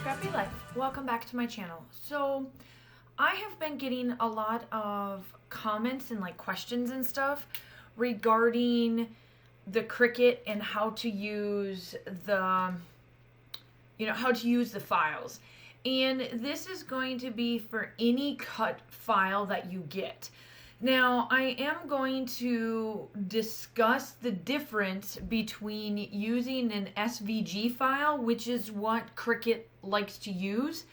Scrappy Life. Welcome back to my channel. So I have been getting a lot of comments and questions and stuff regarding the Cricut and how to use the files. And this is going to be for any cut file that you get. Now, I am going to discuss the difference between using an SVG file, which is what Cricut likes to use,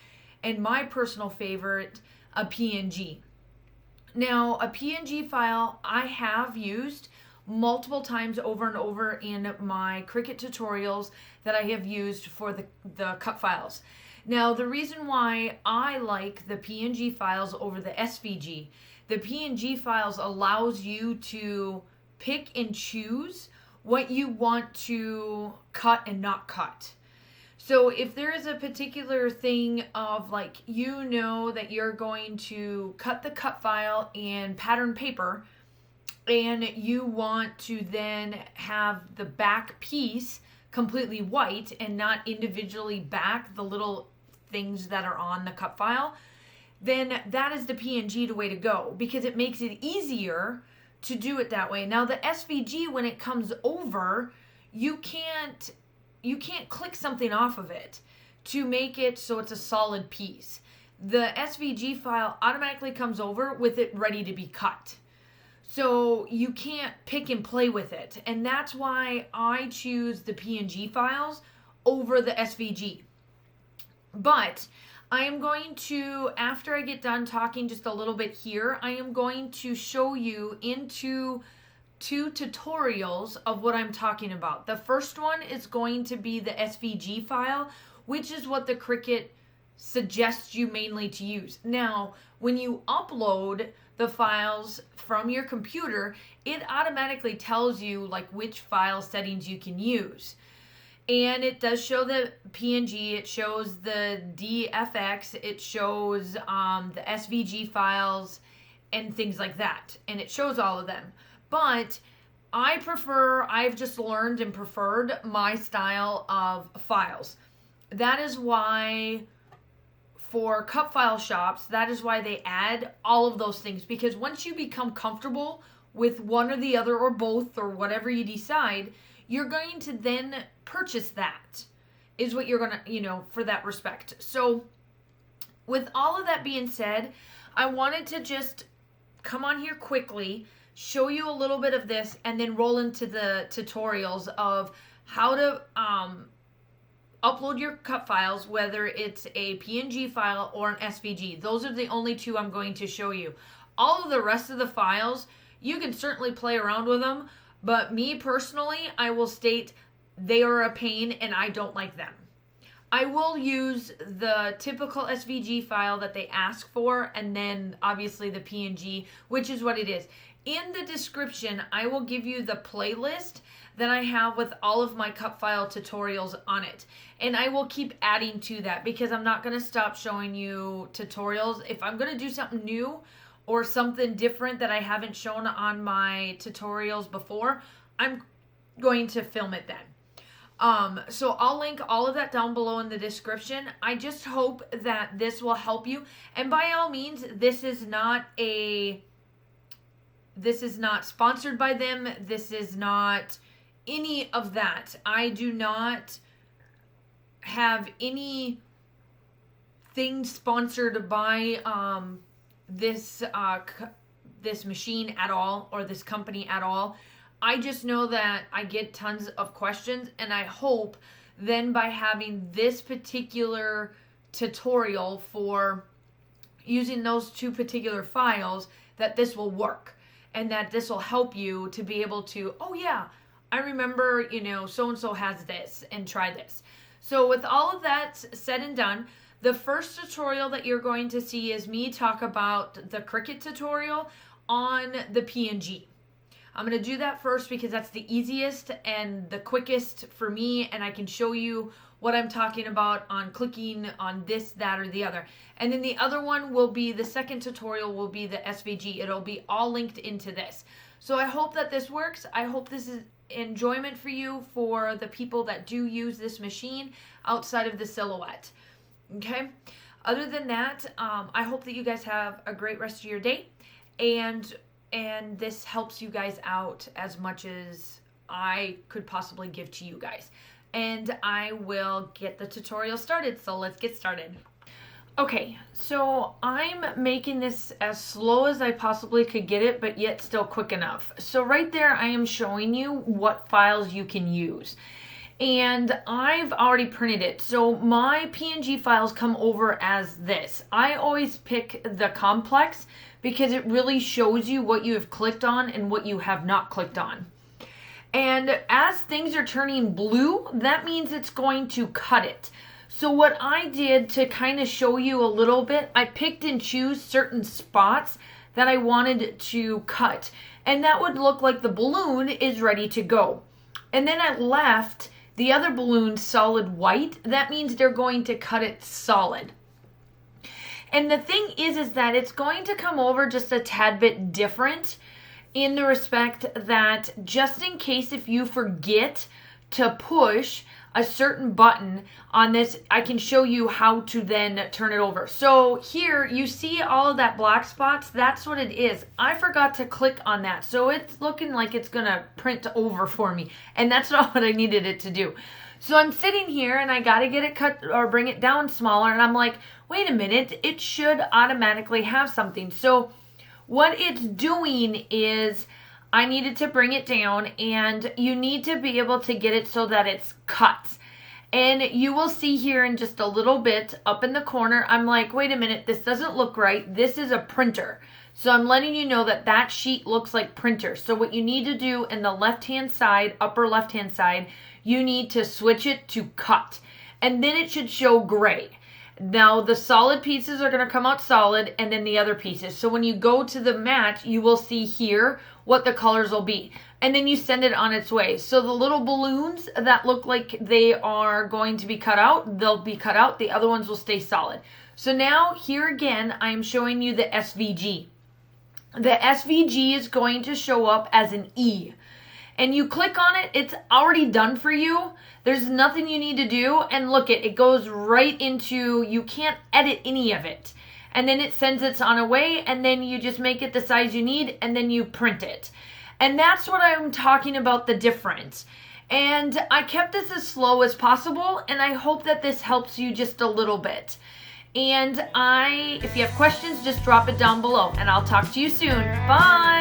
and my personal favorite, a PNG. Now, a PNG file I have used multiple times over and over in my Cricut tutorials that I have used for the cut files. Now, the reason why I like the PNG files over the SVG, the PNG files allows you to pick and choose what you want to cut and not cut. So if there is a particular thing of that you're going to cut the cut file in pattern paper and you want to then have the back piece completely white and not individually back the little things that are on the cut file, then that is the PNG the way to go, because it makes it easier to do it that way. Now the SVG, when it comes over, you can't click something off of it to make it so it's a solid piece. The SVG file automatically comes over with it ready to be cut. So you can't pick and play with it. And that's why I choose the PNG files over the SVG. But I am going to, after I get done talking just a little bit here, I am going to show you into two tutorials of what I'm talking about. The first one is going to be the SVG file, which is what the Cricut suggests you mainly to use. Now, when you upload the files from your computer, it automatically tells you which file settings you can use. And it does show the PNG, it shows the DFX, it shows the SVG files and things like that. And it shows all of them. But I've just learned and preferred my style of files. That is why for cut file shops, that is why they add all of those things. Because once you become comfortable with one or the other or both or whatever you decide, you're going to then purchase that, is what you're going to, for that respect. So with all of that being said, I wanted to just come on here quickly, show you a little bit of this, and then roll into the tutorials of how to upload your cut files, whether it's a PNG file or an SVG. Those are the only two I'm going to show you. All of the rest of the files, you can certainly play around with them, but me personally, I will state they are a pain and I don't like them. I will use the typical SVG file that they ask for, and then obviously the PNG, which is what it is. In the description, I will give you the playlist that I have with all of my cut file tutorials on it. And I will keep adding to that because I'm not going to stop showing you tutorials. If I'm going to do something new or something different that I haven't shown on my tutorials before, I'm going to film it then. So I'll link all of that down below in the description. I just hope that this will help you. And by all means, this is not sponsored by them. This is not any of that. I do not have any thing sponsored by this machine at all, or this company at all. I just know that I get tons of questions, and I hope then by having this particular tutorial for using those two particular files, that this will work and that this will help you to be able to, oh yeah, I remember, so-and-so has this, and try this. So with all of that said and done, the first tutorial that you're going to see is me talk about the Cricut tutorial on the PNG. I'm going to do that first because that's the easiest and the quickest for me, and I can show you what I'm talking about on clicking on this, that, or the other. And then the other one will be, the second tutorial will be the SVG. It'll be all linked into this. So I hope that this works. I hope this is enjoyment for you, for the people that do use this machine outside of the silhouette. Okay. Other than that, I hope that you guys have a great rest of your day, and this helps you guys out as much as I could possibly give to you guys. And I will get the tutorial started, so let's get started. Okay, so I'm making this as slow as I possibly could get it, but yet still quick enough. So right there, I am showing you what files you can use. And I've already printed it. So my PNG files come over as this. I always pick the complex because it really shows you what you have clicked on and what you have not clicked on. And as things are turning blue, that means it's going to cut it. So what I did to kind of show you a little bit, I picked and choose certain spots that I wanted to cut. And that would look like the balloon is ready to go. And then I left the other balloon solid white. That means they're going to cut it solid. And the thing is that it's going to come over just a tad bit different in the respect that just in case if you forget to push a certain button on this, I can show you how to then turn it over. So here you see all of that black spots. That's what it is. I forgot to click on that. So it's looking like it's gonna print over for me. And that's not what I needed it to do. So I'm sitting here and I gotta get it cut or bring it down smaller. And I'm like, wait a minute, it should automatically have something. So what it's doing is I needed to bring it down, and you need to be able to get it so that it's cut. And you will see here in just a little bit up in the corner, I'm like, wait a minute, this doesn't look right. This is a printer. So I'm letting you know that that sheet looks like printer. So what you need to do in the left-hand side, upper left-hand side, you need to switch it to cut. And then it should show gray. Now the solid pieces are going to come out solid, and then the other pieces. So when you go to the match, you will see here what the colors will be. And then you send it on its way. So the little balloons that look like they are going to be cut out, they'll be cut out. The other ones will stay solid. So now here again, I'm showing you the SVG. The SVG is going to show up as an E. And you click on it, it's already done for you. There's nothing you need to do. And look, it goes right into, you can't edit any of it. And then it sends it on a way, and then you just make it the size you need, and then you print it. And that's what I'm talking about, the difference. And I kept this as slow as possible, and I hope that this helps you just a little bit. And if you have questions, just drop it down below, and I'll talk to you soon. Bye!